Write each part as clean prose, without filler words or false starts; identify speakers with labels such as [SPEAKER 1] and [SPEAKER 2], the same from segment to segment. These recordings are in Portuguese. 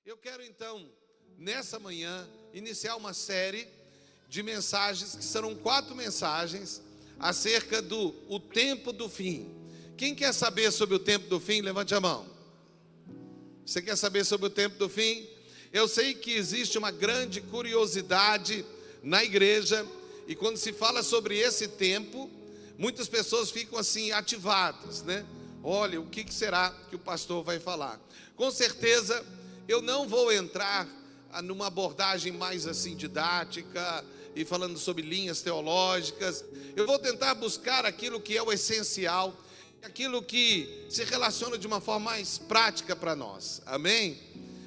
[SPEAKER 1] Eu quero então, nessa manhã, iniciar uma série de mensagens, que serão 4 mensagens, acerca do tempo do fim. Quem quer saber sobre o tempo do fim, levante a mão. Você quer saber sobre o tempo do fim? Eu sei que existe uma grande curiosidade na igreja, e quando se fala sobre esse tempo, muitas pessoas ficam assim ativadas, né? Olha, o que será que o pastor vai falar? Com certeza, eu não vou entrar numa abordagem mais assim didática e falando sobre linhas teológicas. Eu vou tentar buscar aquilo que é o essencial, aquilo que se relaciona de uma forma mais prática para nós. Amém?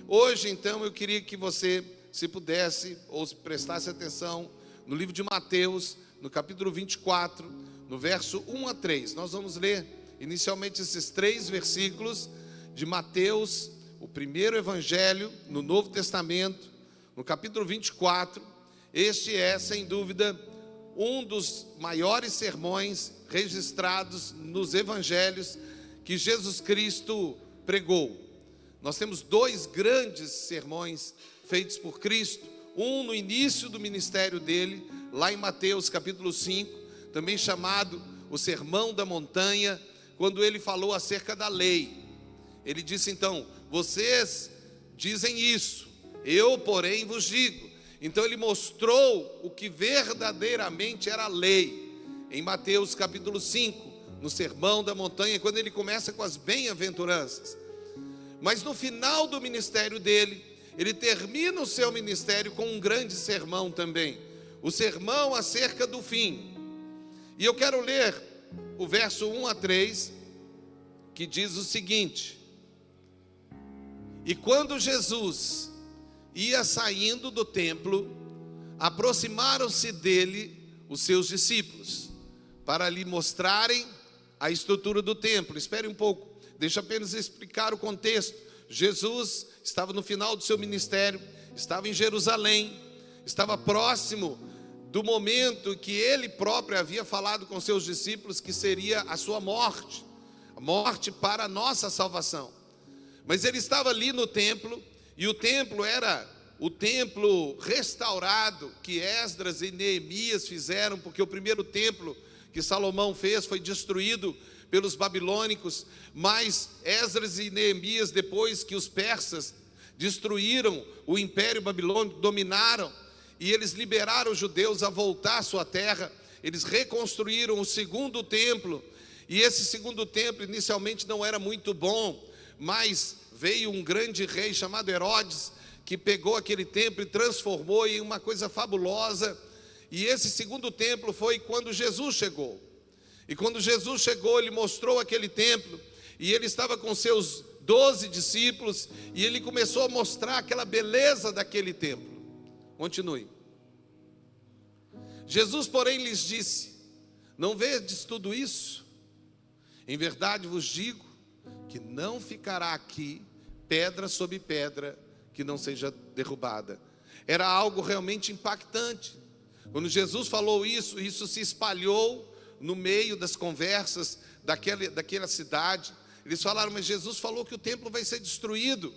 [SPEAKER 1] Hoje, então, eu queria que você, se pudesse, ou se prestasse atenção no livro de Mateus, no capítulo 24, no verso 1 a 3. Nós vamos ler inicialmente esses 3 versículos de Mateus, o primeiro evangelho no Novo Testamento, no capítulo 24. Este é, sem dúvida, um dos maiores sermões registrados nos evangelhos que Jesus Cristo pregou. Nós temos 2 grandes sermões feitos por Cristo, um no início do ministério dele, lá em Mateus capítulo 5, também chamado o Sermão da Montanha, quando ele falou acerca da lei. Ele disse então: vocês dizem isso, eu porém vos digo. Então ele mostrou o que verdadeiramente era a lei, em Mateus capítulo 5, no Sermão da Montanha, quando ele começa com as bem-aventuranças. Mas no final do ministério dele, ele termina o seu ministério com um grande sermão também, o sermão acerca do fim. E eu quero ler o verso 1 a 3, que diz o seguinte: e quando Jesus ia saindo do templo, aproximaram-se dele os seus discípulos, para lhe mostrarem a estrutura do templo. Espere um pouco, deixa apenas explicar o contexto. Jesus estava no final do seu ministério, estava em Jerusalém, estava próximo do momento que ele próprio havia falado com seus discípulos que seria a sua morte, a morte para a nossa salvação. Mas ele estava ali no templo, e o templo era o templo restaurado que Esdras e Neemias fizeram, porque o primeiro templo que Salomão fez foi destruído pelos babilônicos, mas Esdras e Neemias, depois que os persas destruíram o império babilônico, dominaram, e eles liberaram os judeus a voltar à sua terra, eles reconstruíram o segundo templo, e esse segundo templo inicialmente não era muito bom, mas veio um grande rei chamado Herodes, que pegou aquele templo e transformou em uma coisa fabulosa. E esse segundo templo foi quando Jesus chegou. E quando Jesus chegou, ele mostrou aquele templo, e ele estava com seus 12 discípulos, e ele começou a mostrar aquela beleza daquele templo. Continue. Jesus, porém, lhes disse: não vedes tudo isso? Em verdade vos digo que não ficará aqui pedra sobre pedra que não seja derrubada. Era algo realmente impactante. Quando Jesus falou isso, isso se espalhou no meio das conversas daquela cidade. Eles falaram: mas Jesus falou que o templo vai ser destruído.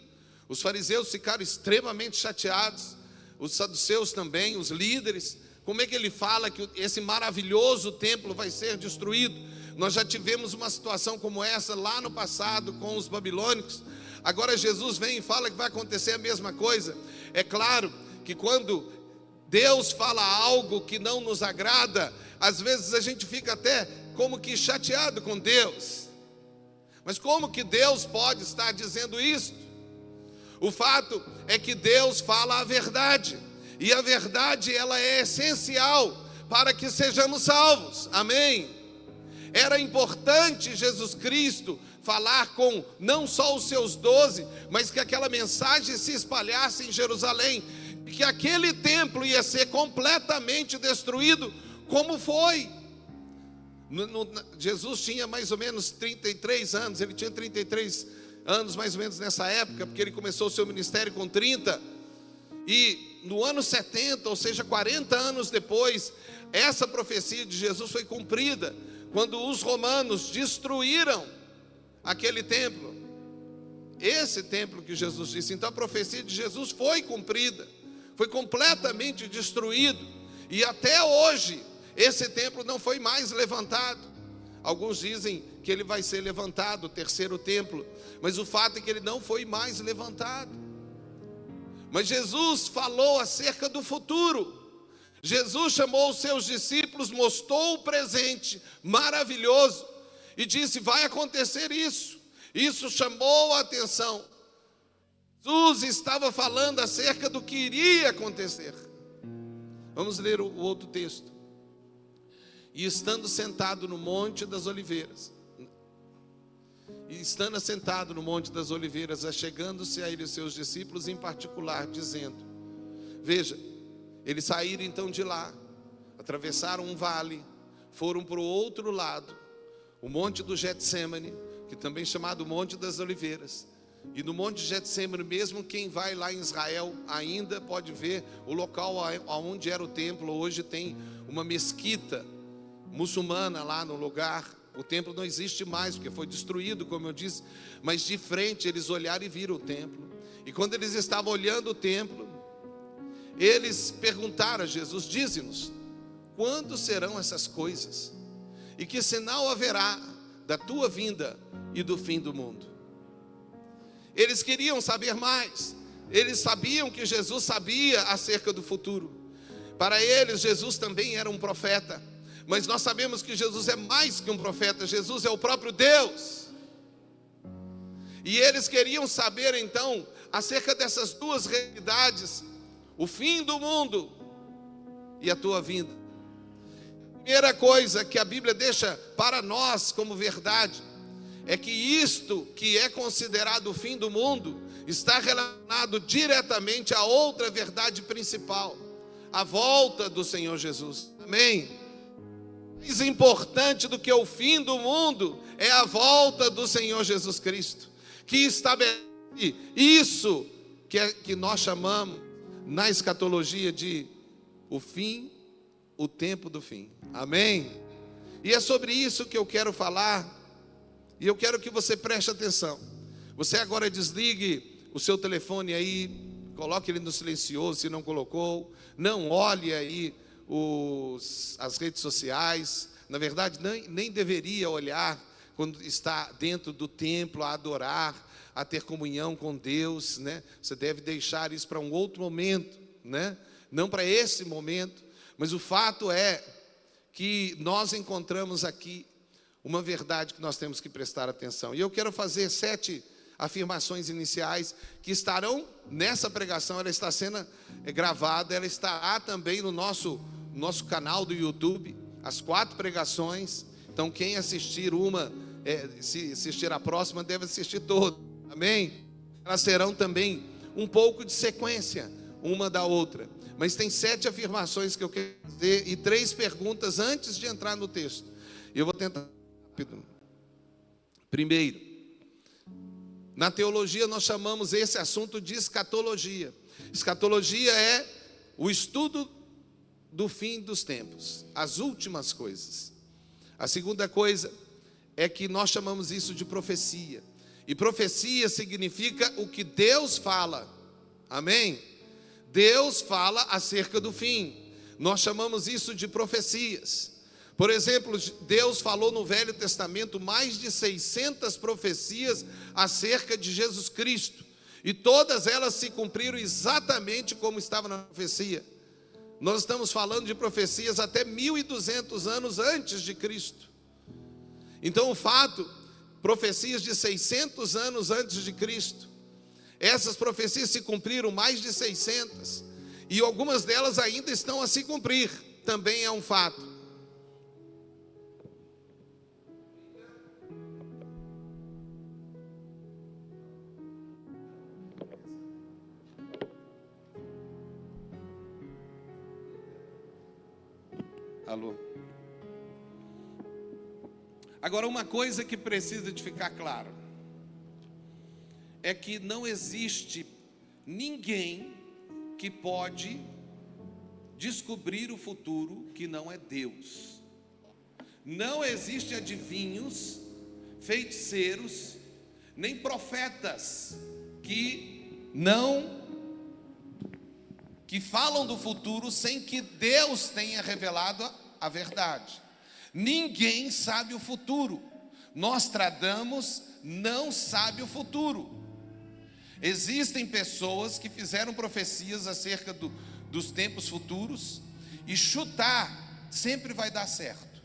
[SPEAKER 1] Os fariseus ficaram extremamente chateados, os saduceus também, os líderes. Como é que ele fala que esse maravilhoso templo vai ser destruído? Nós já tivemos uma situação como essa lá no passado com os babilônicos. Agora Jesus vem e fala que vai acontecer a mesma coisa. É claro que quando Deus fala algo que não nos agrada, às vezes a gente fica até como que chateado com Deus. Mas como que Deus pode estar dizendo isso? O fato é que Deus fala a verdade, e a verdade, ela é essencial para que sejamos salvos. Amém? Era importante Jesus Cristo falar com não só os seus 12, mas que aquela mensagem se espalhasse em Jerusalém, que aquele templo ia ser completamente destruído, como foi. Jesus tinha mais ou menos 33 anos, ele tinha 33 anos mais ou menos nessa época, porque ele começou o seu ministério com 30, e no ano 70, ou seja, 40 anos depois, essa profecia de Jesus foi cumprida, quando os romanos destruíram aquele templo. Esse templo que Jesus disse. Então a profecia de Jesus foi cumprida, foi completamente destruído, e até hoje esse templo não foi mais levantado. Alguns dizem que ele vai ser levantado, o terceiro templo, mas o fato é que ele não foi mais levantado. Mas Jesus falou acerca do futuro. Jesus chamou os seus discípulos, mostrou o presente maravilhoso e disse: vai acontecer isso. Isso chamou a atenção. Jesus estava falando acerca do que iria acontecer. Vamos ler o outro texto. E estando sentado no Monte das Oliveiras, achegando-se a ele os seus discípulos em particular, dizendo: veja, eles saíram então de lá, atravessaram um vale, foram para o outro lado, o Monte do Getsêmani, que também é chamado Monte das Oliveiras. E no Monte de Getsêmani, mesmo quem vai lá em Israel ainda pode ver o local onde era o templo. Hoje tem uma mesquita muçulmana lá no lugar. O templo não existe mais, porque foi destruído, como eu disse. Mas de frente eles olharam e viram o templo. E quando eles estavam olhando o templo, eles perguntaram a Jesus: dize-nos, quando serão essas coisas? E que sinal haverá da tua vinda e do fim do mundo? Eles queriam saber mais. Eles sabiam que Jesus sabia acerca do futuro. Para eles, Jesus também era um profeta. Mas nós sabemos que Jesus é mais que um profeta. Jesus é o próprio Deus. E eles queriam saber então acerca dessas duas realidades: o fim do mundo e a tua vinda. Primeira coisa que a Bíblia deixa para nós como verdade é que isto que é considerado o fim do mundo está relacionado diretamente a outra verdade principal: a volta do Senhor Jesus. Amém? Mais importante do que o fim do mundo é a volta do Senhor Jesus Cristo, que estabelece isso que nós chamamos na escatologia de o fim, o tempo do fim. Amém? E é sobre isso que eu quero falar. E eu quero que você preste atenção. Você agora desligue o seu telefone aí, coloque ele no silencioso se não colocou. Não olhe aí as redes sociais. Na verdade, nem deveria olhar quando está dentro do templo a adorar, a ter comunhão com Deus, né? Você deve deixar isso para um outro momento, né? Não para esse momento. Mas o fato é que nós encontramos aqui uma verdade que nós temos que prestar atenção. E eu quero fazer 7 afirmações iniciais que estarão nessa pregação. Ela está sendo gravada, ela estará também no nosso canal do YouTube, as 4 pregações. Então quem assistir se assistir a próxima, deve assistir todas. Amém? Elas serão também um pouco de sequência, uma da outra. Mas tem 7 afirmações que eu quero fazer e 3 perguntas antes de entrar no texto. Eu vou tentar. Primeiro, na teologia nós chamamos esse assunto de escatologia. Escatologia é o estudo do fim dos tempos, as últimas coisas. A segunda coisa é que nós chamamos isso de profecia. E profecia significa o que Deus fala. Amém? Deus fala acerca do fim. Nós chamamos isso de profecias. Por exemplo, Deus falou no Velho Testamento mais de 600 profecias acerca de Jesus Cristo. E todas elas se cumpriram exatamente como estava na profecia. Nós estamos falando de profecias até 1200 anos antes de Cristo. Então o fato, profecias de 600 anos antes de Cristo, essas profecias se cumpriram mais de 600. E algumas delas ainda estão a se cumprir, também é um fato. Alô? Agora, uma coisa que precisa de ficar claro é que não existe ninguém que pode descobrir o futuro que não é Deus. Não existe adivinhos, feiticeiros, nem profetas que falam do futuro sem que Deus tenha revelado a verdade. Ninguém sabe o futuro. Nostradamus não sabe o futuro. Existem pessoas que fizeram profecias acerca dos tempos futuros, e chutar sempre vai dar certo.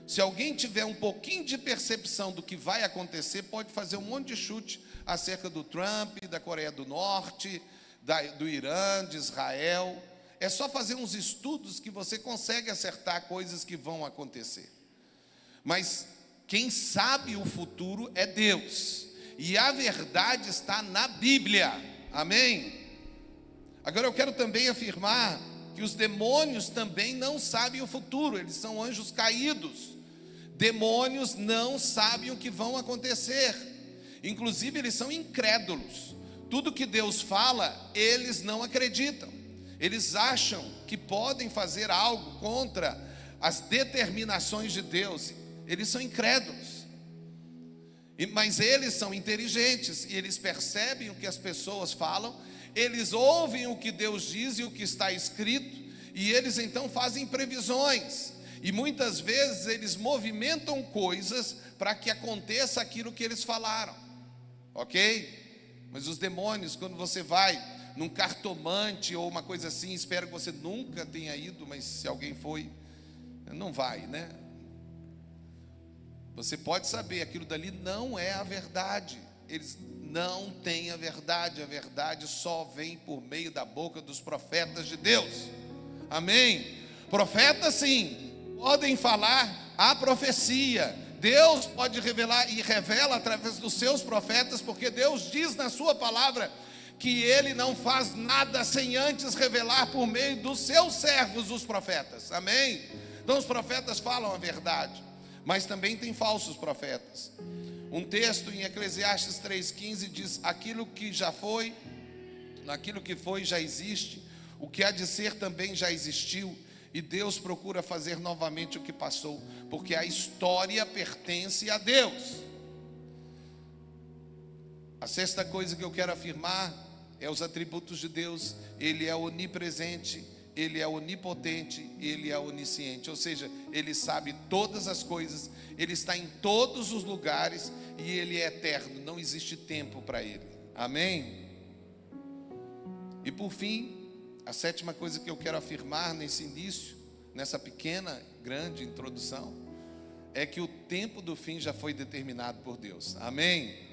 [SPEAKER 1] Se alguém tiver um pouquinho de percepção do que vai acontecer, pode fazer um monte de chute acerca do Trump, da Coreia do Norte, do Irã, de Israel. É só fazer uns estudos que você consegue acertar coisas que vão acontecer. Mas quem sabe o futuro é Deus, e a verdade está na Bíblia. Amém? Agora eu quero também afirmar que os demônios também não sabem o futuro. Eles são anjos caídos. Demônios não sabem o que vão acontecer. Inclusive eles são incrédulos. Tudo que Deus fala, eles não acreditam. Eles acham que podem fazer algo contra as determinações de Deus. Eles são incrédulos. Mas eles são inteligentes, e eles percebem o que as pessoas falam, eles ouvem o que Deus diz e o que está escrito, e eles então fazem previsões. E muitas vezes eles movimentam coisas para que aconteça aquilo que eles falaram. Ok? Mas os demônios, quando você vai num cartomante ou uma coisa assim, espero que você nunca tenha ido, mas se alguém foi, não vai, né? Você pode saber, aquilo dali não é a verdade. Eles não têm a verdade só vem por meio da boca dos profetas de Deus. Amém? Profetas sim, podem falar a profecia. Deus pode revelar, e revela através dos seus profetas, porque Deus diz na sua palavra que Ele não faz nada sem antes revelar por meio dos seus servos, os profetas. Amém? Então os profetas falam a verdade, mas também tem falsos profetas. Um texto em Eclesiastes 3,15 diz: aquilo que já foi, aquilo que foi já existe, o que há de ser também já existiu, e Deus procura fazer novamente o que passou, porque a história pertence a Deus. A sexta coisa que eu quero afirmar é os atributos de Deus. Ele é onipresente, Ele é onipotente, Ele é onisciente, ou seja, Ele sabe todas as coisas, Ele está em todos os lugares, e Ele é eterno, não existe tempo para Ele. Amém? E por fim, a sétima coisa que eu quero afirmar nesse início, nessa pequena, grande introdução, é que o tempo do fim já foi determinado por Deus. Amém?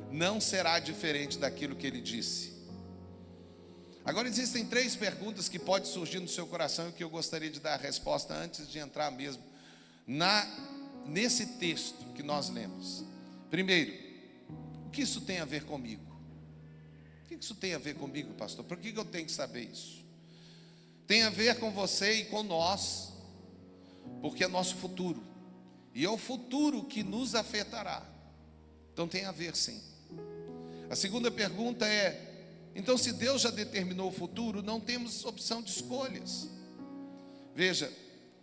[SPEAKER 1] Não será diferente daquilo que Ele disse. Agora existem 3 perguntas que podem surgir no seu coração e que eu gostaria de dar a resposta antes de entrar mesmo nesse texto que nós lemos. Primeiro, o que isso tem a ver comigo? O que isso tem a ver comigo, pastor? Por que eu tenho que saber isso? Tem a ver com você e com nós, porque é nosso futuro, e é o futuro que nos afetará. Então tem a ver sim. A segunda pergunta é: então, se Deus já determinou o futuro, não temos opção de escolhas. Veja,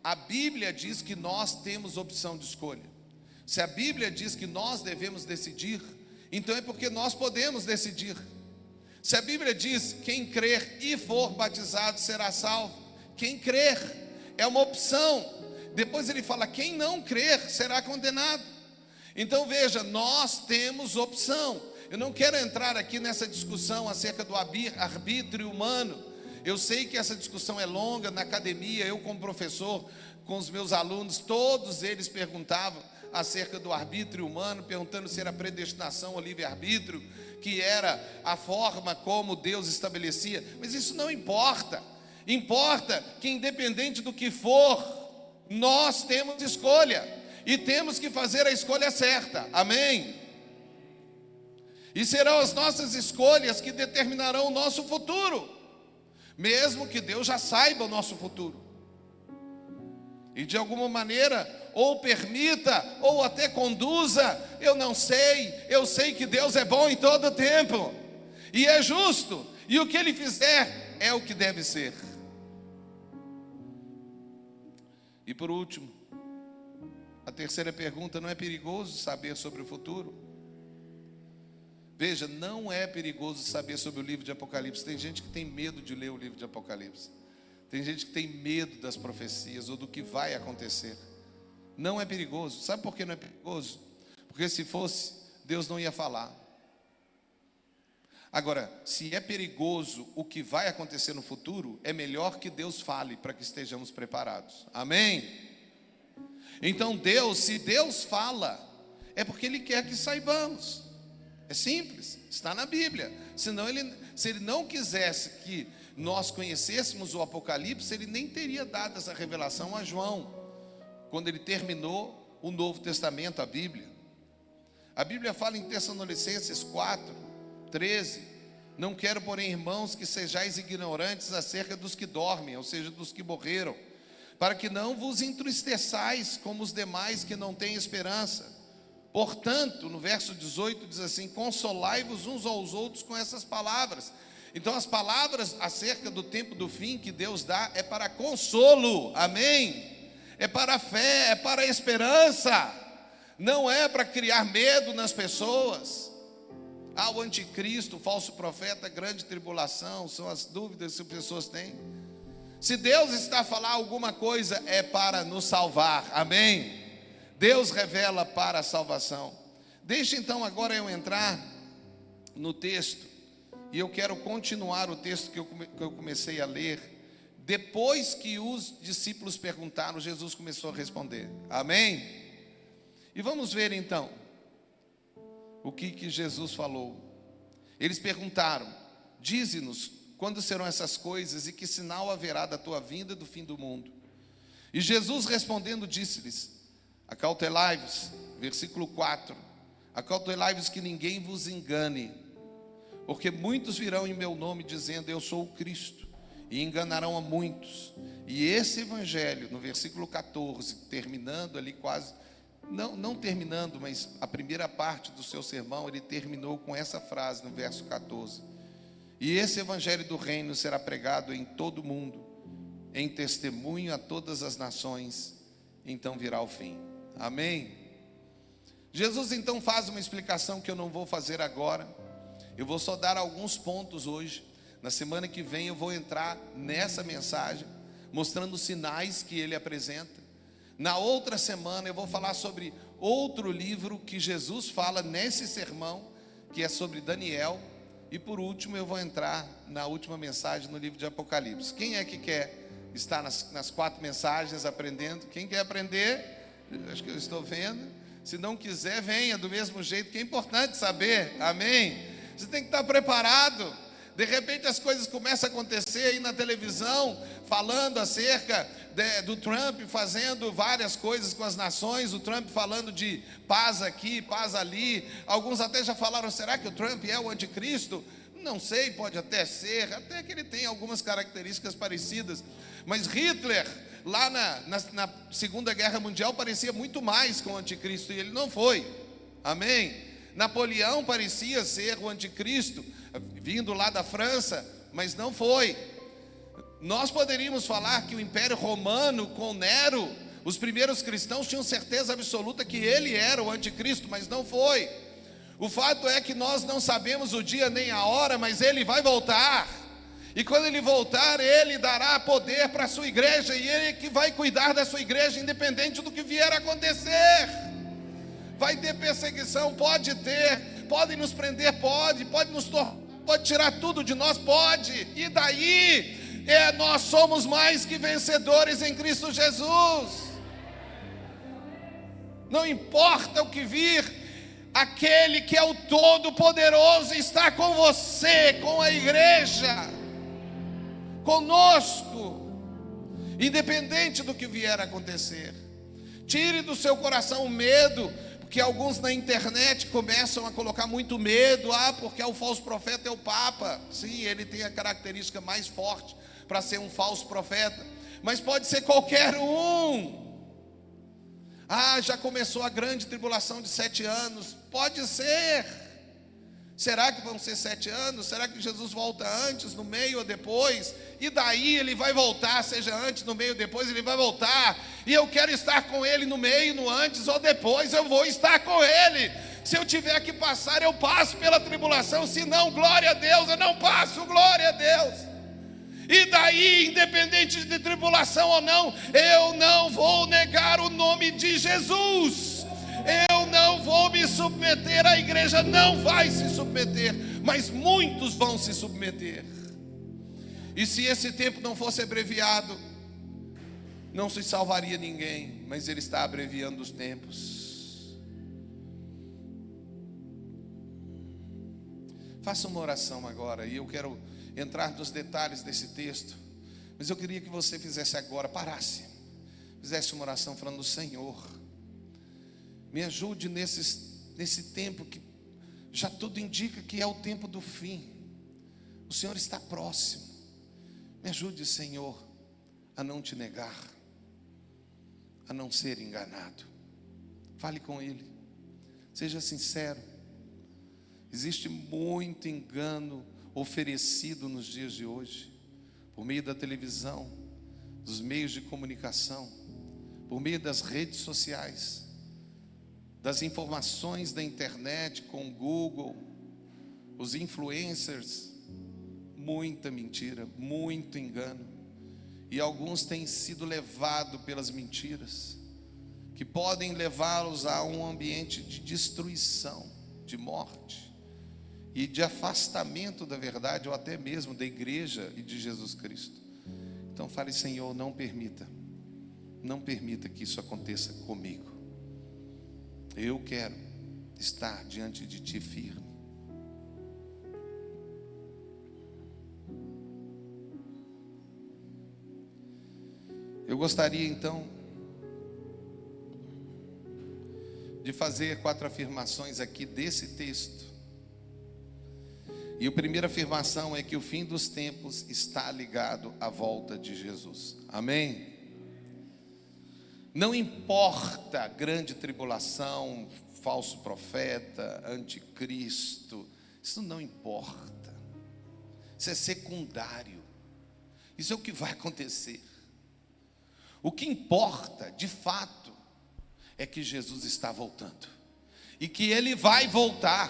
[SPEAKER 1] a Bíblia diz que nós temos opção de escolha. Se a Bíblia diz que nós devemos decidir, então é porque nós podemos decidir. Se a Bíblia diz: quem crer e for batizado será salvo, quem crer é uma opção. Depois ele fala: quem não crer será condenado. Então veja, nós temos opção. Eu não quero entrar aqui nessa discussão acerca do arbítrio humano. Eu sei que essa discussão é longa. Na academia, eu como professor, com os meus alunos, todos eles perguntavam acerca do arbítrio humano, perguntando se era predestinação ou livre-arbítrio, que era a forma como Deus estabelecia. Mas isso não importa. Importa que, independente do que for, nós temos escolha, e temos que fazer a escolha certa. Amém? E serão as nossas escolhas que determinarão o nosso futuro, mesmo que Deus já saiba o nosso futuro, e de alguma maneira ou permita, ou até conduza. Eu não sei, eu sei que Deus é bom em todo tempo, e é justo, e o que Ele fizer é o que deve ser. E por último, a terceira pergunta: não é perigoso saber sobre o futuro? Veja, não é perigoso saber sobre o livro de Apocalipse. Tem gente que tem medo de ler o livro de Apocalipse. Tem gente que tem medo das profecias ou do que vai acontecer. Não é perigoso. Sabe por que não é perigoso? Porque se fosse, Deus não ia falar. Agora, se é perigoso o que vai acontecer no futuro, é melhor que Deus fale para que estejamos preparados. Amém? Então Deus, se Deus fala, é porque Ele quer que saibamos. É simples, está na Bíblia. Senão se Ele não quisesse que nós conhecêssemos o Apocalipse, Ele nem teria dado essa revelação a João, quando ele terminou o Novo Testamento, a Bíblia. A Bíblia fala em Tessalonicenses 4:13: não quero, porém, irmãos, que sejais ignorantes acerca dos que dormem, ou seja, dos que morreram, para que não vos entristeçais como os demais que não têm esperança. Portanto, no verso 18 diz assim: consolai-vos uns aos outros com essas palavras. Então as palavras acerca do tempo do fim que Deus dá é para consolo, amém? É para a fé, é para a esperança, não é para criar medo nas pessoas. O anticristo, o falso profeta, grande tribulação, são as dúvidas que as pessoas têm. Se Deus está a falar alguma coisa, é para nos salvar, amém? Deus revela para a salvação. Deixa então agora eu entrar no texto, e eu quero continuar o texto que eu comecei a ler. Depois que os discípulos perguntaram, Jesus começou a responder, amém? E vamos ver então o que Jesus falou. Eles perguntaram: dize-nos quando serão essas coisas e que sinal haverá da tua vinda e do fim do mundo? E Jesus respondendo disse-lhes: acautelai-vos, versículo 4, acautelai-vos que ninguém vos engane, porque muitos virão em meu nome dizendo eu sou o Cristo, e enganarão a muitos. E esse evangelho, no versículo 14, terminando ali quase, não terminando, mas a primeira parte do seu sermão, ele terminou com essa frase no verso 14: e esse evangelho do reino será pregado em todo o mundo, em testemunho a todas as nações, então virá o fim. Amém? Jesus então faz uma explicação que eu não vou fazer agora. Eu vou só dar alguns pontos hoje. Na semana que vem eu vou entrar nessa mensagem, mostrando os sinais que ele apresenta. Na outra semana eu vou falar sobre outro livro que Jesus fala nesse sermão, que é sobre Daniel. E por último eu vou entrar na última mensagem no livro de Apocalipse. Quem é que quer estar nas 4 mensagens aprendendo? Quem quer aprender? Acho que eu estou vendo. Se não quiser, venha do mesmo jeito, que é importante saber, amém? Você tem que estar preparado. De repente as coisas começam a acontecer aí na televisão, falando acerca do Trump, fazendo várias coisas com as nações, o Trump falando de paz aqui, paz ali. Alguns até já falaram: será que o Trump é o anticristo? Não sei, pode até ser, até que ele tem algumas características parecidas. Mas Hitler, lá na Segunda Guerra Mundial, parecia muito mais com o anticristo, e ele não foi, amém? Napoleão parecia ser o anticristo, vindo lá da França, mas não foi. Nós poderíamos falar que o Império Romano com Nero, os primeiros cristãos tinham certeza absoluta que ele era o anticristo, mas não foi. O fato é que nós não sabemos o dia nem a hora, mas ele vai voltar. E quando ele voltar, ele dará poder para a sua igreja, e ele que vai cuidar da sua igreja, independente do que vier a acontecer. Vai ter perseguição, pode ter, podem nos prender, pode nos pode tirar tudo de nós, pode. E daí, nós somos mais que vencedores em Cristo Jesus. Não importa o que vir, aquele que é o Todo-Poderoso está com você, com a igreja, conosco, independente do que vier a acontecer. Tire do seu coração o medo, porque alguns na internet começam a colocar muito medo. Porque o falso profeta é o Papa. Sim, ele tem a característica mais forte para ser um falso profeta, mas pode ser qualquer um. Já começou a grande tribulação de 7 anos. Pode ser. Será que vão ser 7 anos? Será que Jesus volta antes, no meio ou depois? E daí ele vai voltar, seja antes, no meio ou depois, ele vai voltar. E eu quero estar com ele no meio, no antes ou depois, eu vou estar com ele. Se eu tiver que passar, eu passo pela tribulação. Se não, glória a Deus, eu não passo, glória a Deus. E daí, independente de tribulação ou não, eu não vou negar o nome de Jesus. Eu não vou me submeter, a igreja não vai se submeter, mas muitos vão se submeter. E se esse tempo não fosse abreviado, não se salvaria ninguém, mas Ele está abreviando os tempos. Faça uma oração agora, e eu quero entrar nos detalhes desse texto, mas eu queria que você fizesse agora, parasse, fizesse uma oração falando: Senhor, me ajude nesse tempo que já tudo indica que é o tempo do fim. O Senhor está próximo. Me ajude, Senhor, a não te negar, a não ser enganado. Fale com Ele, seja sincero. Existe muito engano oferecido nos dias de hoje, por meio da televisão, dos meios de comunicação, por meio das redes sociais, das informações da internet com o Google, os influencers. Muita mentira, muito engano, e alguns têm sido levados pelas mentiras, que podem levá-los a um ambiente de destruição, de morte e de afastamento da verdade, ou até mesmo da igreja e de Jesus Cristo. Então fale: Senhor, não permita que isso aconteça comigo. Eu quero estar diante de Ti firme. Eu gostaria então de fazer 4 afirmações aqui desse texto. E a primeira afirmação é que o fim dos tempos está ligado à volta de Jesus. Amém? Não importa grande tribulação, falso profeta, anticristo, isso não importa. Isso é secundário. Isso é o que vai acontecer. O que importa, de fato, é que Jesus está voltando. E que Ele vai voltar,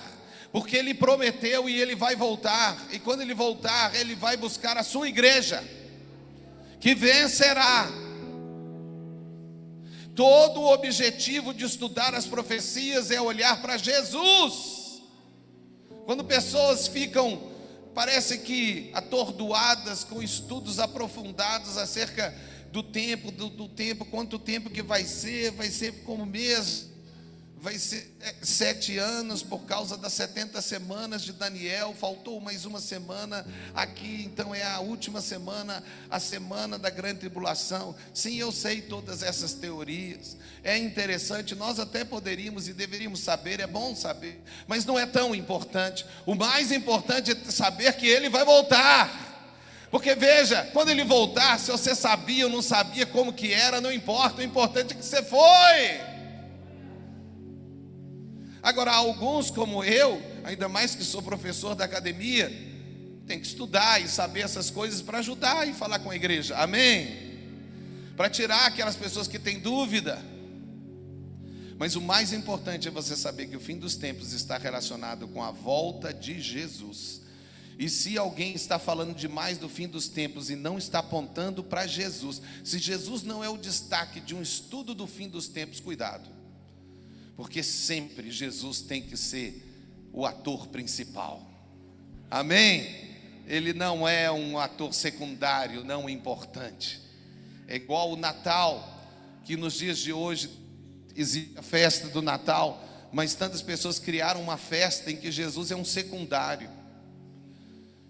[SPEAKER 1] porque Ele prometeu e Ele vai voltar. E quando Ele voltar, Ele vai buscar a sua igreja, que vencerá. Todo o objetivo de estudar as profecias é olhar para Jesus. Quando pessoas ficam, parece que atordoadas com estudos aprofundados acerca do tempo, quanto tempo que vai ser como mês, vai ser 7 anos por causa das 70 semanas de Daniel, faltou mais uma semana aqui, então é a última semana, a semana da grande tribulação. Sim, eu sei todas essas teorias, é interessante, nós até poderíamos e deveríamos saber, é bom saber, mas não é tão importante. O mais importante é saber que Ele vai voltar. Porque veja, quando Ele voltar, se você sabia ou não sabia como que era, não importa, o importante é que você foi. Agora, alguns como eu, ainda mais que sou professor da academia, tem que estudar e saber essas coisas para ajudar e falar com a igreja, amém? Para tirar aquelas pessoas que têm dúvida. Mas o mais importante é você saber que o fim dos tempos está relacionado com a volta de Jesus. E se alguém está falando demais do fim dos tempos e não está apontando para Jesus, se Jesus não é o destaque de um estudo do fim dos tempos, cuidado, porque sempre Jesus tem que ser o ator principal, amém? Ele não é um ator secundário, não importante. É igual o Natal, que nos dias de hoje existe a festa do Natal, mas tantas pessoas criaram uma festa em que Jesus é um secundário.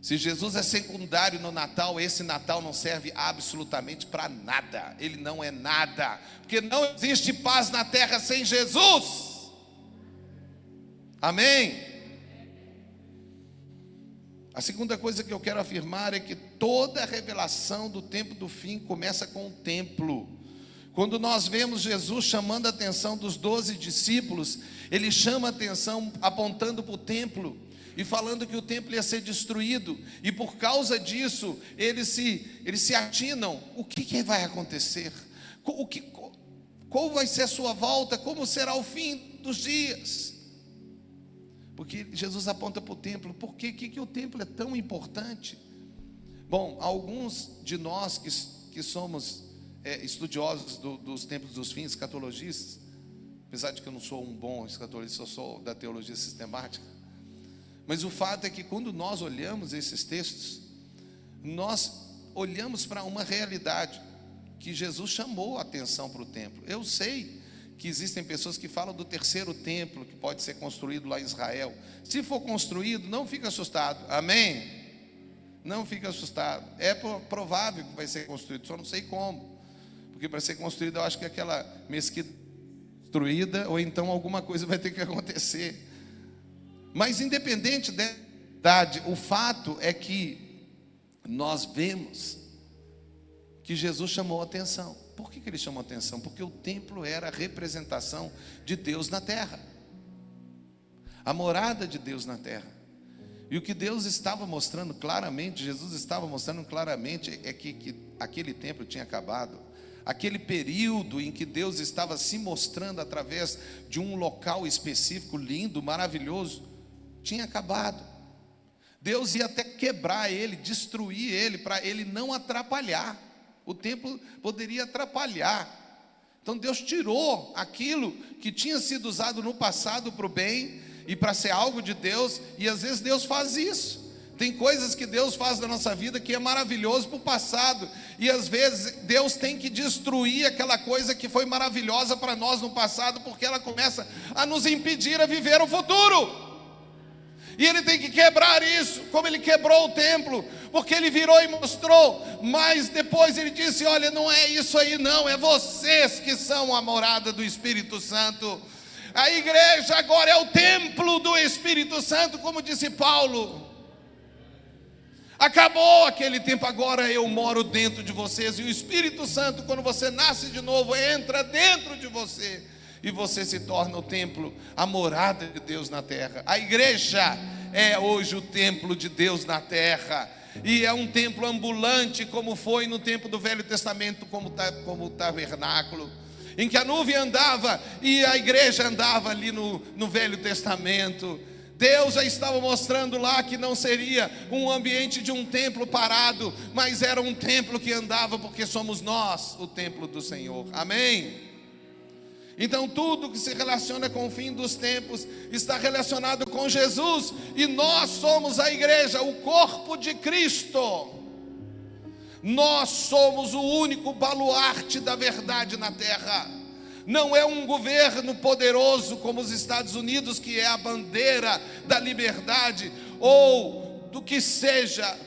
[SPEAKER 1] Se Jesus é secundário no Natal, esse Natal não serve absolutamente para nada. Ele não é nada, porque não existe paz na terra sem Jesus. Amém? A segunda coisa que eu quero afirmar é que toda a revelação do tempo do fim começa com o templo. Quando nós vemos Jesus chamando a atenção dos 12 discípulos, Ele chama a atenção apontando para o templo e falando que o templo ia ser destruído, e por causa disso eles se atinam. O que vai acontecer? Qual vai ser a sua volta? Como será o fim dos dias?
[SPEAKER 2] Porque Jesus aponta para o templo. Por quê? Que o templo é tão importante? Bom, alguns de nós que somos estudiosos dos tempos dos fins, escatologistas, apesar de que eu não sou um bom escatologista, eu sou da teologia sistemática, mas o fato é que quando nós olhamos esses textos, nós olhamos para uma realidade, que Jesus chamou a atenção para o templo. Eu sei que existem pessoas que falam do terceiro templo, que pode ser construído lá em Israel. Se for construído, não fica assustado, amém? Não fica assustado, é provável que vai ser construído, só não sei como, porque para ser construído eu acho que aquela mesquita destruída, ou então alguma coisa vai ter que acontecer. Mas independente da verdade, o fato é que nós vemos que Jesus chamou a atenção. Por que ele chamou a atenção? Porque o templo era a representação de Deus na terra, a morada de Deus na terra. E o que Deus estava mostrando claramente, Jesus estava mostrando claramente, é que aquele templo tinha acabado. Aquele período em que Deus estava se mostrando através de um local específico, lindo, maravilhoso, tinha acabado. Deus ia até quebrar ele, destruir ele, para ele não atrapalhar. O templo poderia atrapalhar. Então Deus tirou aquilo que tinha sido usado no passado para o bem e para ser algo de Deus, e às vezes Deus faz isso. Tem coisas que Deus faz na nossa vida que é maravilhoso para o passado, e às vezes Deus tem que destruir aquela coisa que foi maravilhosa para nós no passado, porque ela começa a nos impedir a viver o futuro. E Ele tem que quebrar isso, como Ele quebrou o templo, porque Ele virou e mostrou, mas depois Ele disse: olha, não é isso aí não, é vocês que são a morada do Espírito Santo. A igreja agora é o templo do Espírito Santo, como disse Paulo. Acabou aquele tempo, agora eu moro dentro de vocês, e o Espírito Santo, quando você nasce de novo, entra dentro de você, e você se torna o templo, a morada de Deus na terra. A igreja é hoje o templo de Deus na terra, e é um templo ambulante, como foi no tempo do Velho Testamento, como o tabernáculo, em que a nuvem andava e a igreja andava ali no Velho Testamento. Deus já estava mostrando lá que não seria um ambiente de um templo parado, mas era um templo que andava, porque somos nós o templo do Senhor, amém? Então tudo que se relaciona com o fim dos tempos está relacionado com Jesus, e nós somos a igreja, o corpo de Cristo. Nós somos o único baluarte da verdade na terra. Não é um governo poderoso como os Estados Unidos, que é a bandeira da liberdade, ou do que seja.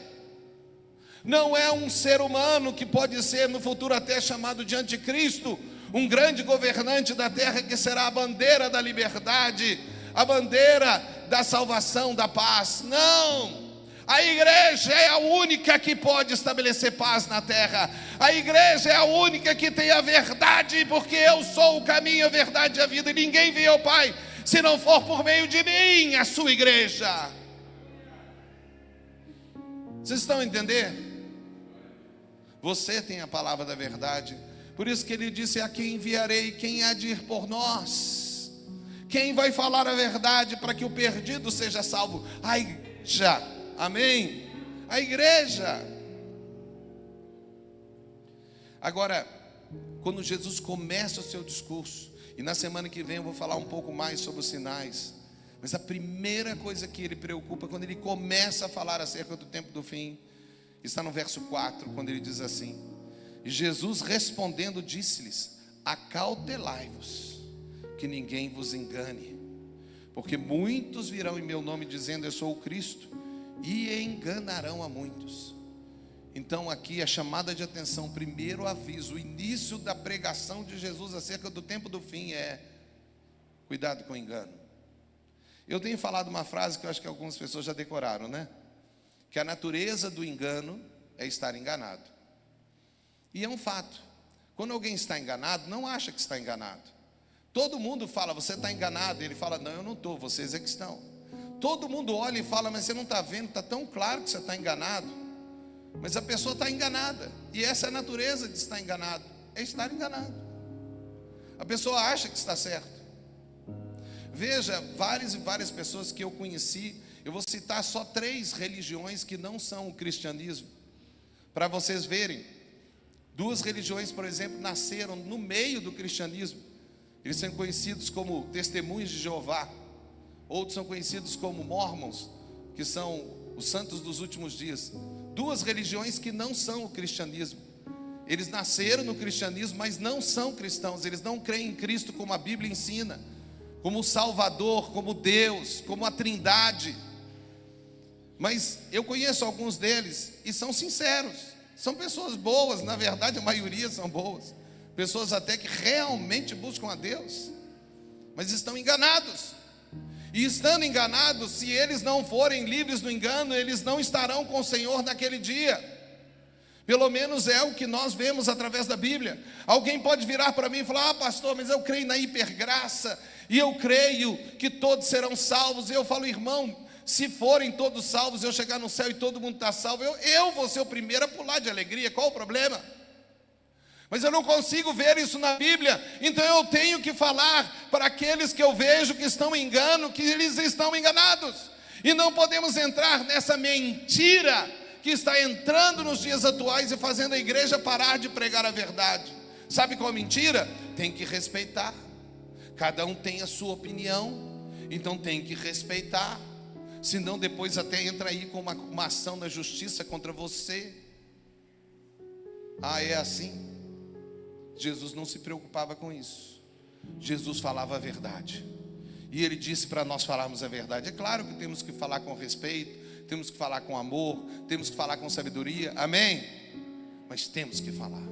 [SPEAKER 2] Não é um ser humano que pode ser no futuro até chamado de anticristo, um grande governante da terra que será a bandeira da liberdade, a bandeira da salvação, da paz. Não! A igreja é a única que pode estabelecer paz na terra. A igreja é a única que tem a verdade, porque eu sou o caminho, a verdade e a vida, e ninguém vem ao Pai se não for por meio de mim, a sua igreja. Vocês estão a entender? Você tem a palavra da verdade. Por isso que ele disse: a quem enviarei, quem há de ir por nós? Quem vai falar a verdade para que o perdido seja salvo? A igreja. Amém? A igreja. Agora, quando Jesus começa o seu discurso, e na semana que vem eu vou falar um pouco mais sobre os sinais, mas a primeira coisa que ele preocupa, quando ele começa a falar acerca do tempo do fim, está no verso 4, quando ele diz assim: e Jesus respondendo disse-lhes: acautelai-vos, que ninguém vos engane, porque muitos virão em meu nome dizendo eu sou o Cristo, e enganarão a muitos. Então aqui a chamada de atenção, primeiro aviso, o início da pregação de Jesus acerca do tempo do fim é: cuidado com o engano. Eu tenho falado uma frase que eu acho que algumas pessoas já decoraram, né? Que a natureza do engano é estar enganado. E é um fato. Quando alguém está enganado, não acha que está enganado. Todo mundo fala: você está enganado. Ele fala: não, eu não estou, vocês é que estão. Todo mundo olha e fala: mas você não está vendo, está tão claro que você está enganado. Mas a pessoa está enganada, e essa é a natureza de estar enganado, é estar enganado. A pessoa acha que está certo. Veja, várias e várias pessoas que eu conheci, eu vou citar só 3 religiões que não são o cristianismo, para vocês verem. 2 religiões, por exemplo, nasceram no meio do cristianismo. Eles são conhecidos como Testemunhos de Jeová. Outros são conhecidos como Mormons, que são os santos dos últimos dias. 2 religiões que não são o cristianismo. Eles nasceram no cristianismo, mas não são cristãos. Eles não creem em Cristo como a Bíblia ensina, como o Salvador, como Deus, como a Trindade. Mas eu conheço alguns deles e são sinceros. São pessoas boas, na verdade a maioria são boas. Pessoas até que realmente buscam a Deus, mas estão enganados. E estando enganados, se eles não forem livres do engano, eles não estarão com o Senhor naquele dia. Pelo menos é o que nós vemos através da Bíblia. Alguém pode virar para mim e falar: pastor, mas eu creio na hipergraça, e eu creio que todos serão salvos. E eu falo: irmão, se forem todos salvos, eu chegar no céu e todo mundo está salvo, eu vou ser o primeiro a pular de alegria. Qual o problema? Mas eu não consigo ver isso na Bíblia. Então eu tenho que falar para aqueles que eu vejo que estão em engano, que eles estão enganados. E não podemos entrar nessa mentira que está entrando nos dias atuais e fazendo a igreja parar de pregar a verdade. Sabe qual é a mentira? Tem que respeitar. Cada um tem a sua opinião, então tem que respeitar. Senão depois até entra aí com uma ação na justiça contra você. É assim? Jesus não se preocupava com isso. Jesus falava a verdade. E Ele disse para nós falarmos a verdade. É claro que temos que falar com respeito, temos que falar com amor, temos que falar com sabedoria, amém? Mas temos que falar.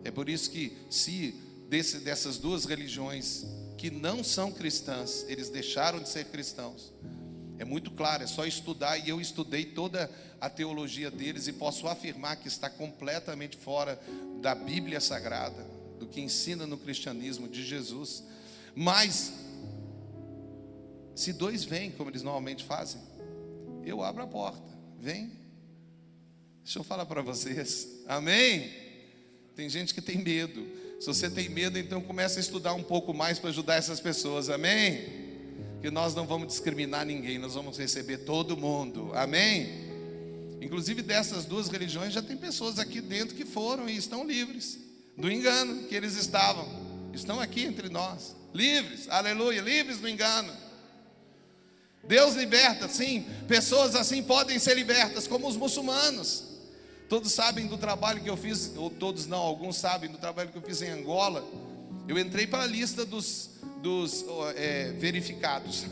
[SPEAKER 2] É por isso que se dessas 2 religiões que não são cristãs, eles deixaram de ser cristãos, é muito claro, é só estudar. E eu estudei toda a teologia deles e posso afirmar que está completamente fora da Bíblia Sagrada, do que ensina no cristianismo de Jesus. Mas se 2 vêm, como eles normalmente fazem, eu abro a porta, vem. Deixa eu falar para vocês, amém? Tem gente que tem medo. Se você tem medo, então comece a estudar um pouco mais para ajudar essas pessoas, amém? Que nós não vamos discriminar ninguém, nós vamos receber todo mundo, amém? Inclusive dessas 2 religiões já tem pessoas aqui dentro que foram e estão livres do engano que eles estavam. Estão aqui entre nós, livres, aleluia, livres do engano. Deus liberta, sim, pessoas assim podem ser libertas, como os muçulmanos. Todos sabem do trabalho que eu fiz, ou todos não, alguns sabem do trabalho que eu fiz em Angola. Eu entrei para a lista dos verificados,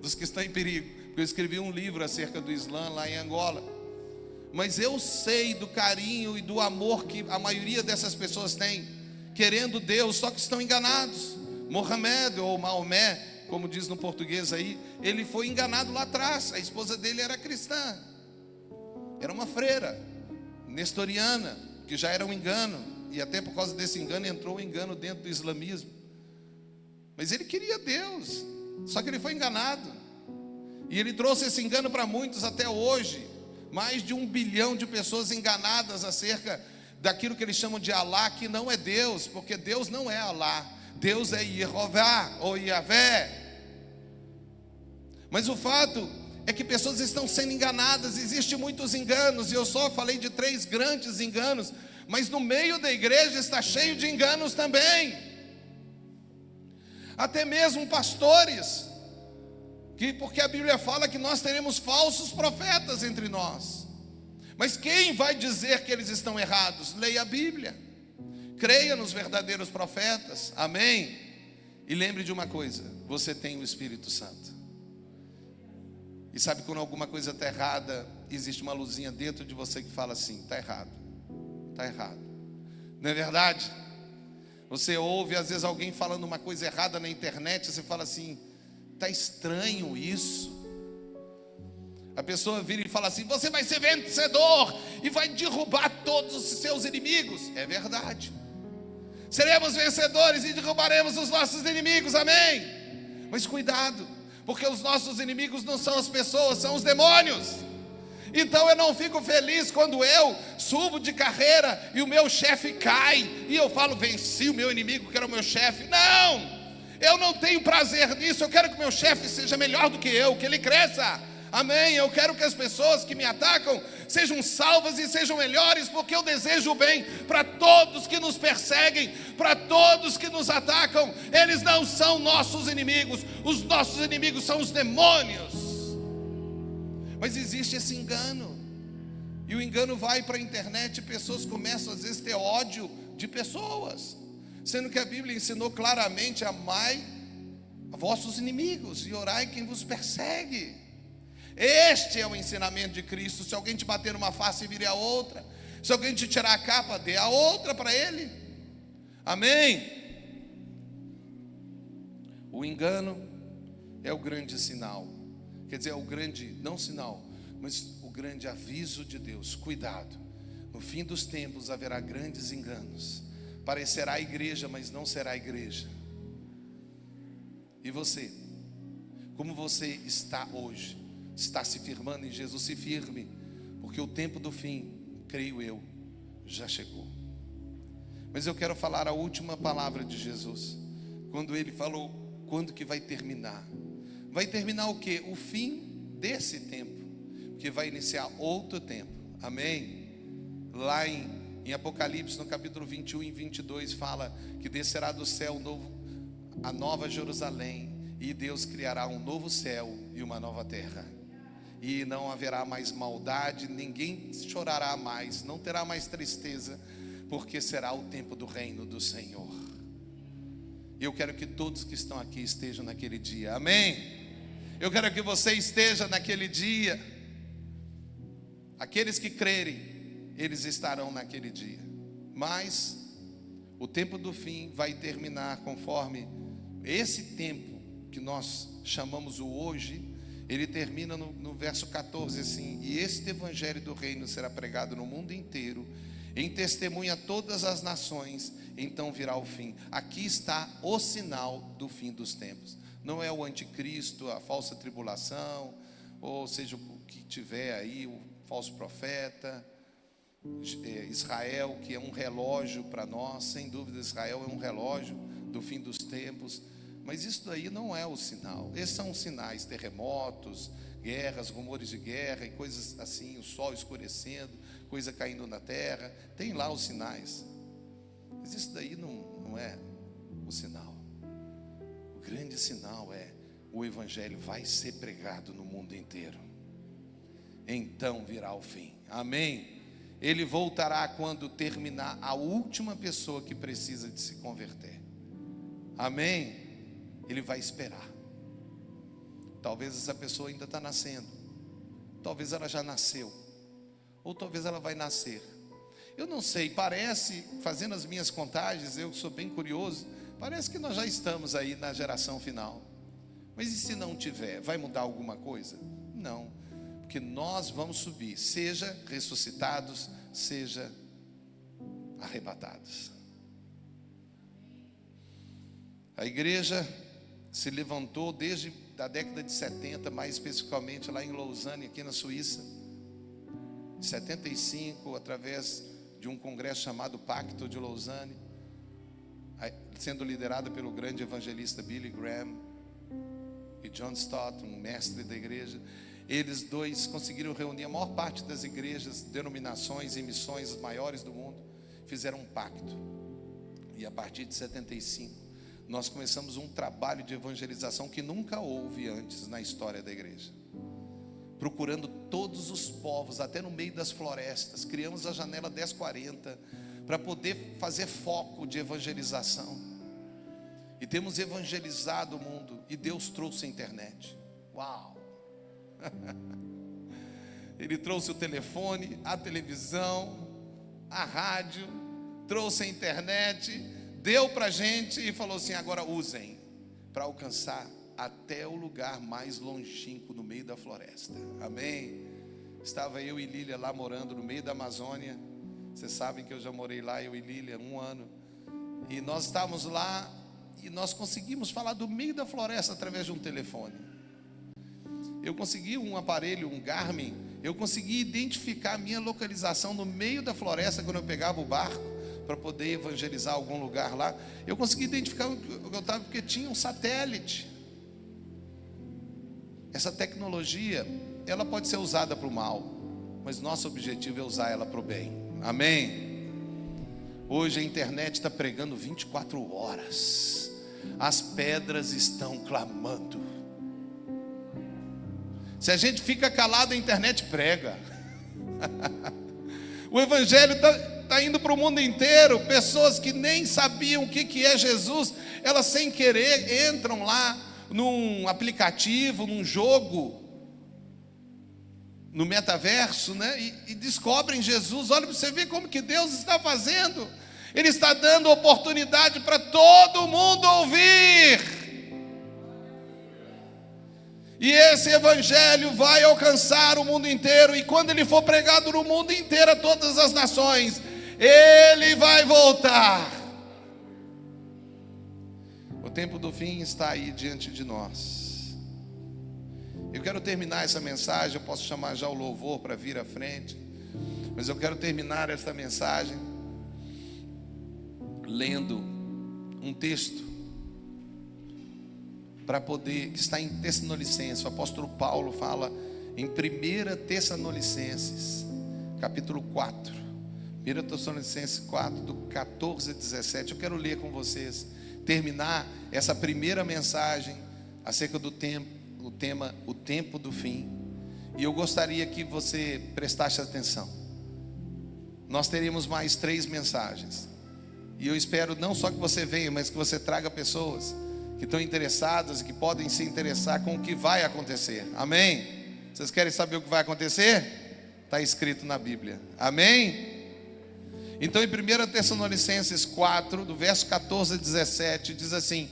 [SPEAKER 2] dos que estão em perigo, porque eu escrevi um livro acerca do Islã lá em Angola. Mas eu sei do carinho e do amor que a maioria dessas pessoas tem, querendo Deus, só que estão enganados. Mohamed ou Maomé, como diz no português aí, ele foi enganado lá atrás. A esposa dele era cristã, era uma freira nestoriana, que já era um engano, e até por causa desse engano entrou o engano dentro do islamismo. Mas ele queria Deus, só que ele foi enganado, e ele trouxe esse engano para muitos até hoje. Mais de 1 bilhão de pessoas enganadas acerca daquilo que eles chamam de Alá, que não é Deus, porque Deus não é Alá, Deus é Yehová ou Yahvé. Mas o fato é que pessoas estão sendo enganadas, existem muitos enganos, e eu só falei de 3 grandes enganos, mas no meio da igreja está cheio de enganos também. Até mesmo pastores, porque a Bíblia fala que nós teremos falsos profetas entre nós. Mas quem vai dizer que eles estão errados? Leia a Bíblia, creia nos verdadeiros profetas, amém? E lembre de uma coisa: você tem o Espírito Santo. E sabe quando alguma coisa está errada, existe uma luzinha dentro de você que fala assim: está errado, está errado. Não é verdade? Você ouve às vezes alguém falando uma coisa errada na internet, você fala assim: está estranho isso. A pessoa vira e fala assim: você vai ser vencedor e vai derrubar todos os seus inimigos. É verdade, seremos vencedores e derrubaremos os nossos inimigos, amém? Mas cuidado, porque os nossos inimigos não são as pessoas, são os demônios. Então eu não fico feliz quando eu subo de carreira e o meu chefe cai, e eu falo: venci o meu inimigo, que era o meu chefe. Não! Eu não tenho prazer nisso. Eu quero que meu chefe seja melhor do que eu, que ele cresça. Amém. Eu quero que as pessoas que me atacam sejam salvas e sejam melhores, porque eu desejo o bem para todos que nos perseguem, para todos que nos atacam. Eles não são nossos inimigos. Os nossos inimigos são os demônios. Mas existe esse engano. E o engano vai para a internet e pessoas começam às vezes a ter ódio de pessoas, sendo que a Bíblia ensinou claramente: amai a vossos inimigos e orai quem vos persegue. Este é o ensinamento de Cristo. Se alguém te bater numa face, vire a outra. Se alguém te tirar a capa, dê a outra para ele. Amém? O engano é o grande sinal. Quer dizer, é o grande, não sinal, mas o grande aviso de Deus: cuidado, no fim dos tempos haverá grandes enganos. Parecerá igreja, mas não será igreja. E você? Como você está hoje? Está se firmando em Jesus? Se firme, porque o tempo do fim, creio eu, já chegou. Mas eu quero falar a última palavra de Jesus, quando ele falou, quando que vai terminar? Vai terminar o quê? O fim desse tempo, porque vai iniciar outro tempo. Amém? Lá em Apocalipse, no capítulo 21 e 22, fala que descerá do céu a nova Jerusalém, e Deus criará um novo céu e uma nova terra. E não haverá mais maldade, ninguém chorará mais, não terá mais tristeza, porque será o tempo do reino do Senhor. E eu quero que todos que estão aqui estejam naquele dia. Amém? Eu quero que você esteja naquele dia. Aqueles que crerem, eles estarão naquele dia. Mas o tempo do fim vai terminar conforme esse tempo que nós chamamos o hoje. Ele termina no verso 14 assim: e este evangelho do reino será pregado no mundo inteiro, em testemunha a todas as nações, então virá o fim. Aqui está o sinal do fim dos tempos. Não é o anticristo, a falsa tribulação, ou seja, o que tiver aí, o falso profeta, Israel, que é um relógio para nós. Sem dúvida, Israel é um relógio do fim dos tempos. Mas isso daí não é o sinal. Esses são os sinais: terremotos, guerras, rumores de guerra e coisas assim, o sol escurecendo, coisa caindo na terra. Tem lá os sinais. Mas isso daí não é o sinal. O grande sinal é: o evangelho vai ser pregado no mundo inteiro. Então virá o fim. Amém? Ele voltará quando terminar a última pessoa que precisa de se converter. Amém? Ele vai esperar. Talvez essa pessoa ainda está nascendo, talvez ela já nasceu, ou talvez ela vai nascer. Eu não sei, parece, fazendo as minhas contagens, eu sou bem curioso, parece que nós já estamos aí na geração final. Mas e se não tiver? Vai mudar alguma coisa? Não, porque nós vamos subir, seja ressuscitados, seja arrebatados. A igreja se levantou desde a década de 70, mais especificamente lá em Lausanne, aqui na Suíça, em 75, através de um congresso chamado Pacto de Lausanne, sendo liderada pelo grande evangelista Billy Graham e John Stott, um mestre da igreja. Eles dois conseguiram reunir a maior parte das igrejas, denominações e missões maiores do mundo, fizeram um pacto. E a partir de 75, nós começamos um trabalho de evangelização que nunca houve antes na história da igreja, procurando todos os povos, até no meio das florestas. Criamos a janela 1040 para poder fazer foco de evangelização, e temos evangelizado o mundo. E Deus trouxe a internet. Uau! Ele trouxe o telefone, a televisão, a rádio, trouxe a internet, deu para a gente e falou assim: agora usem para alcançar até o lugar mais longínquo no meio da floresta. Amém? Estava eu e Lília lá morando no meio da Amazônia. Vocês sabem que eu já morei lá, eu e Lília, 1 ano. E nós estávamos lá e nós conseguimos falar do meio da floresta através de um telefone. Eu consegui um aparelho, um Garmin, eu consegui identificar a minha localização no meio da floresta quando eu pegava o barco, para poder evangelizar algum lugar lá. Eu consegui identificar onde eu estava porque tinha um satélite. Essa tecnologia, ela pode ser usada para o mal, mas nosso objetivo é usar ela para o bem. Amém? Hoje a internet está pregando 24 horas. As pedras estão clamando. Se a gente fica calado, a internet prega. O evangelho está indo para o mundo inteiro. Pessoas que nem sabiam o que é Jesus, elas sem querer entram lá num aplicativo, num jogo, no metaverso, né? E descobrem Jesus. Olha para você ver como que Deus está fazendo. Ele está dando oportunidade para todo mundo ouvir. E esse evangelho vai alcançar o mundo inteiro. E quando ele for pregado no mundo inteiro, a todas as nações, ele vai voltar. O tempo do fim está aí diante de nós. Eu quero terminar essa mensagem. Eu posso chamar já o louvor para vir à frente, mas eu quero terminar essa mensagem lendo um texto para poder, que está em Tessalonicenses. O apóstolo Paulo fala em 1 Tessalonicenses capítulo 4, 1 Tessalonicenses 4, do 14 a 17. Eu quero ler com vocês, terminar essa primeira mensagem acerca do tempo, o tempo do fim. E eu gostaria que você prestasse atenção. Nós teríamos mais 3 mensagens, e eu espero não só que você venha, mas que você traga pessoas que estão interessadas e que podem se interessar com o que vai acontecer. Amém? Vocês querem saber o que vai acontecer? Está escrito na Bíblia. Amém? Então em 1 Tessalonicenses 4, do verso 14 a 17, diz assim: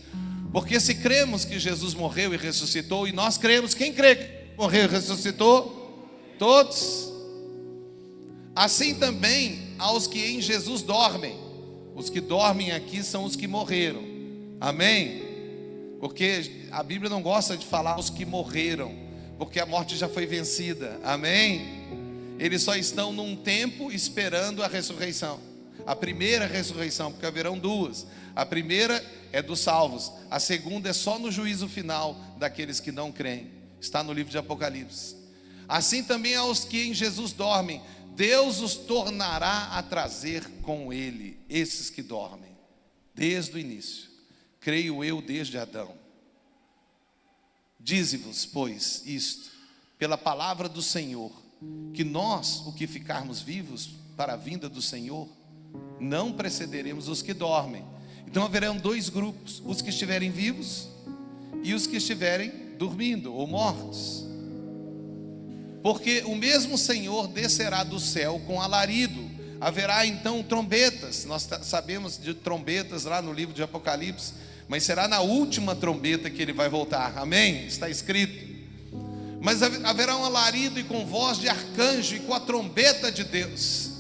[SPEAKER 2] porque se cremos que Jesus morreu e ressuscitou, e nós cremos, quem crê que morreu e ressuscitou? Todos. Assim também aos que em Jesus dormem. Os que dormem aqui são os que morreram. Amém? Porque a Bíblia não gosta de falar os que morreram, porque a morte já foi vencida. Amém? Eles só estão num tempo esperando a ressurreição, a primeira ressurreição, porque haverão 2. A primeira é dos salvos, a segunda é só no juízo final daqueles que não creem. Está no livro de Apocalipse. Assim também aos que em Jesus dormem, Deus os tornará a trazer com ele, esses que dormem, desde o início. Creio eu desde Adão. Dize-vos, pois, isto, pela palavra do Senhor, que nós, o que ficarmos vivos para a vinda do Senhor, não precederemos os que dormem. Então haverão 2 grupos: os que estiverem vivos e os que estiverem dormindo ou mortos. Porque o mesmo Senhor descerá do céu com alarido. Haverá então trombetas. Nós sabemos de trombetas lá no livro de Apocalipse, mas será na última trombeta que ele vai voltar. Amém? Está escrito. Mas haverá um alarido e com voz de arcanjo e com a trombeta de Deus.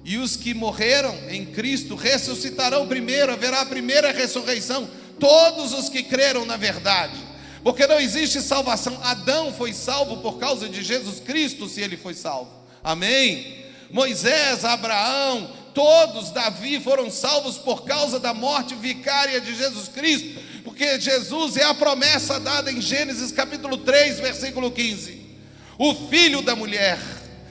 [SPEAKER 2] E os que morreram em Cristo ressuscitarão primeiro. Haverá a primeira ressurreição. Todos os que creram na verdade. Porque não existe salvação. Adão foi salvo por causa de Jesus Cristo, se ele foi salvo. Amém? Moisés, Abraão, todos, Davi, foram salvos por causa da morte vicária de Jesus Cristo. Porque Jesus é a promessa dada em Gênesis capítulo 3, versículo 15. O filho da mulher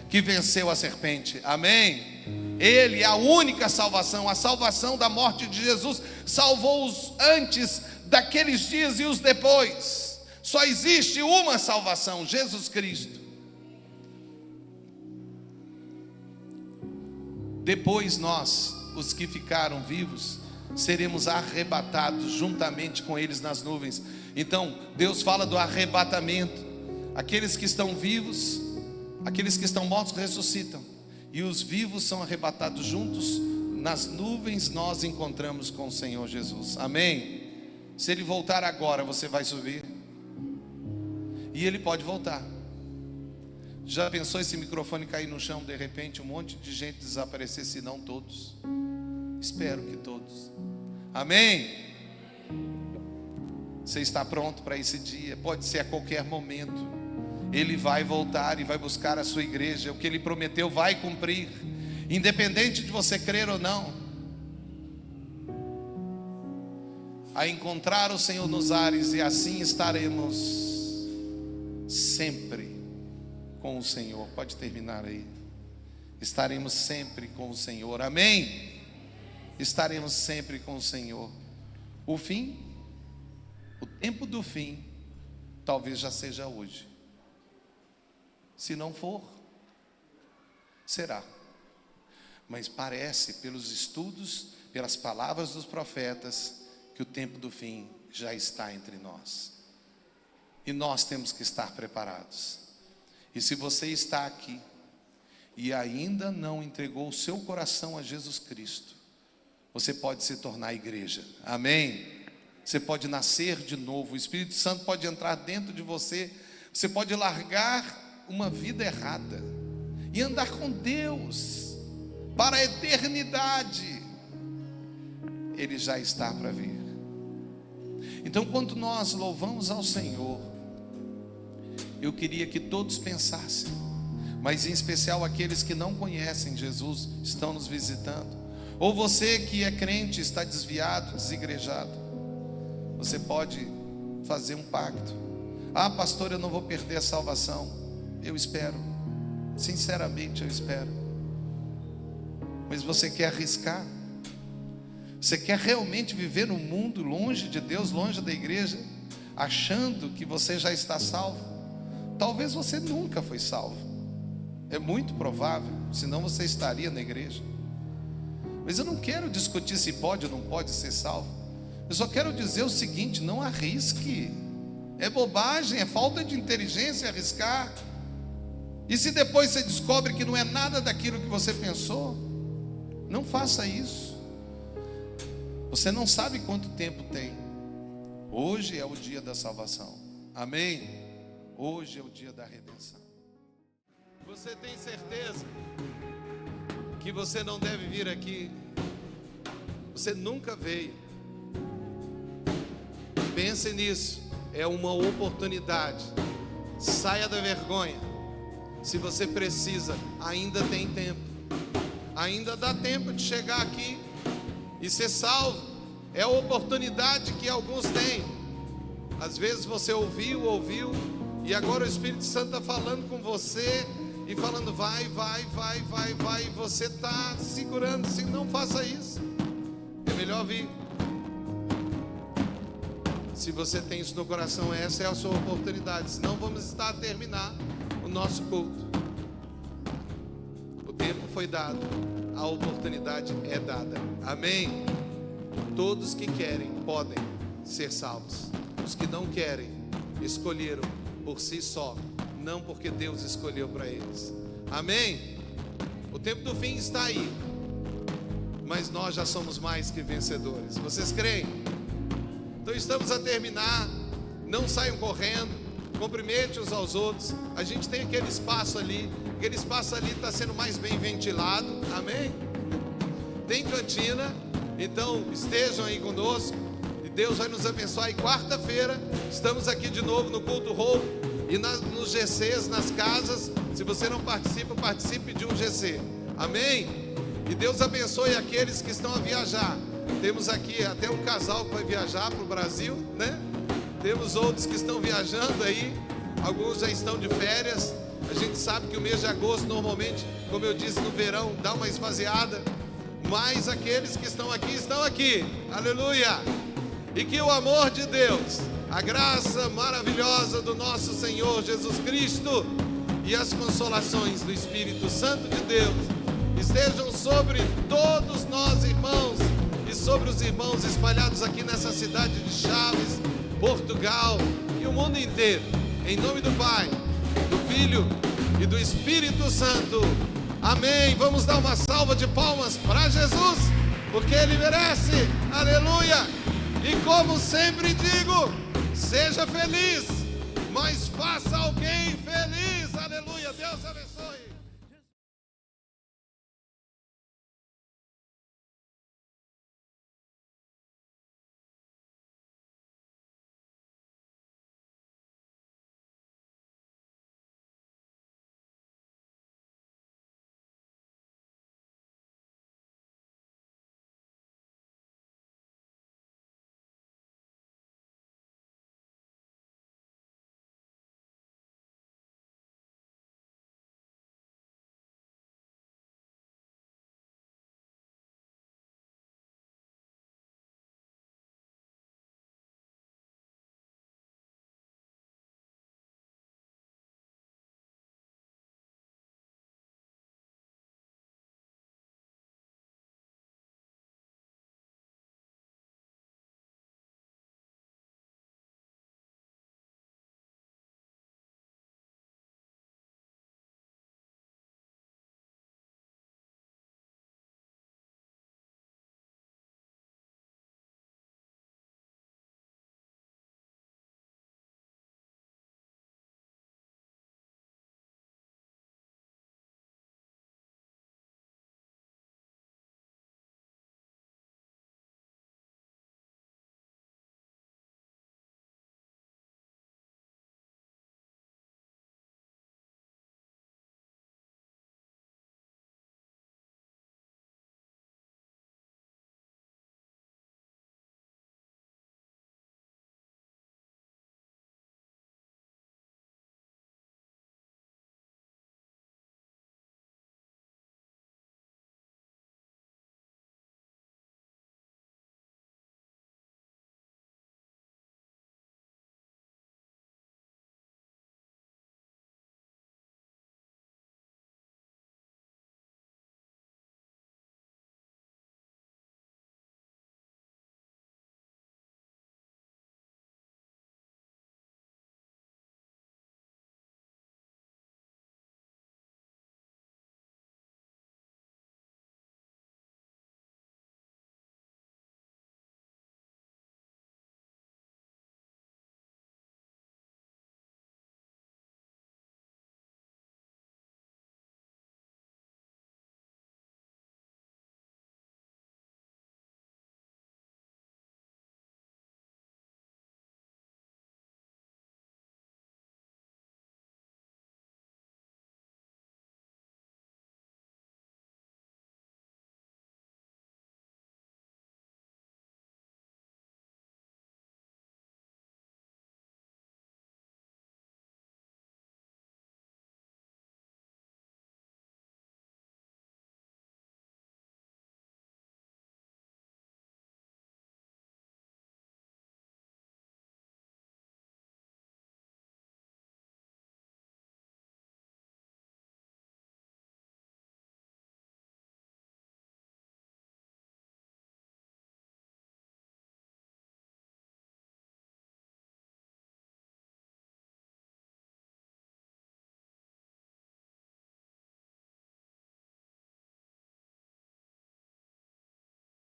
[SPEAKER 2] que venceu a serpente. Amém? Ele é a única salvação. A salvação da morte de Jesus salvou os antes daqueles dias e os depois. Só existe uma salvação: Jesus Cristo. Depois nós, os que ficaram vivos, seremos arrebatados juntamente com eles nas nuvens. Então Deus fala do arrebatamento. Aqueles que estão vivos, aqueles que estão mortos ressuscitam, e os vivos são arrebatados juntos. Nas nuvens nós encontramos com o Senhor Jesus. Amém? Se Ele voltar agora, você vai subir. E Ele pode voltar. Já pensou esse microfone cair no chão, de repente um monte de gente desaparecer, se não todos? Espero que todos. Amém? Você está pronto para esse dia? Pode ser a qualquer momento. Ele vai voltar e vai buscar a sua igreja. O que Ele prometeu vai cumprir, independente de você crer ou não. a encontrar o Senhor nos ares, e assim estaremos sempre com o Senhor. Pode terminar aí. Estaremos sempre com o Senhor, amém? Estaremos sempre com o Senhor. O fim, o tempo do fim, talvez já seja hoje. Se não for, será. Mas parece, pelos estudos, pelas palavras dos profetas, que o tempo do fim já está entre nós. E nós temos que estar preparados. E se você está aqui e ainda não entregou o seu coração a Jesus Cristo, você pode se tornar igreja, amém? Você pode nascer de novo, o Espírito Santo pode entrar dentro de você. Você pode largar uma vida errada e andar com Deus para a eternidade. Ele já está para vir. Então, quando nós louvamos ao Senhor, eu queria que todos pensassem, mas em especial aqueles que não conhecem Jesus, estão nos visitando, ou você que é crente, está desviado, desigrejado, você pode fazer um pacto. Ah, pastor, eu não vou perder a salvação. Eu espero, sinceramente eu espero. Mas você quer arriscar? Você quer realmente viver num mundo longe de Deus, longe da igreja, achando que você já está salvo? Talvez você nunca foi salvo. É muito provável, senão você estaria na igreja. Mas eu não quero discutir se pode ou não pode ser salvo. Eu só quero dizer o seguinte: não arrisque. É bobagem, é falta de inteligência arriscar. E se depois você descobre que não é nada daquilo que você pensou, não faça isso. Você não sabe quanto tempo tem. Hoje é o dia da salvação, amém? Hoje é o dia da redenção.
[SPEAKER 1] Você tem certeza que você não deve vir aqui? Você nunca veio. Pense nisso. É uma oportunidade. Saia da vergonha. Se você precisa, ainda tem tempo. Ainda dá tempo de chegar aqui e ser salvo. É a oportunidade que alguns têm. Às vezes você ouviu, e agora o Espírito Santo está falando com você e falando vai, e você está segurando assim. Não faça isso. É melhor vir. Se você tem isso no coração, essa é a sua oportunidade. Senão vamos estar a terminar o nosso culto. O tempo foi dado, a oportunidade é dada, amém? Todos que querem podem ser salvos. Os que não querem, escolheram por si só, não porque Deus escolheu para eles, amém? O tempo do fim está aí, mas nós já somos mais que vencedores. Vocês creem? Então estamos a terminar. Não saiam correndo, cumprimente uns aos outros. A gente tem aquele espaço ali está sendo mais bem ventilado, amém? Tem cantina, então estejam aí conosco e Deus vai nos abençoar. E quarta-feira estamos aqui de novo no culto Hope e nos GCs, nas casas. Se você não participa, participe de um GC, amém? E Deus abençoe aqueles que estão a viajar. Temos aqui até um casal que vai viajar para o Brasil, né? Temos outros que estão viajando aí, alguns já estão de férias. A gente sabe que o mês de agosto normalmente, como eu disse, no verão dá uma esvaziada, mas aqueles que estão aqui, aleluia! E que o amor de Deus, a graça maravilhosa do nosso Senhor Jesus Cristo e as consolações do Espírito Santo de Deus estejam sobre todos nós, irmãos, e sobre os irmãos espalhados aqui nessa cidade de Chaves, Portugal e o mundo inteiro. Em nome do Pai, do Filho e do Espírito Santo, amém. Vamos dar uma salva de palmas para Jesus, porque Ele merece, aleluia. E como sempre digo, seja feliz, mas faça alguém feliz, aleluia. Deus abençoe.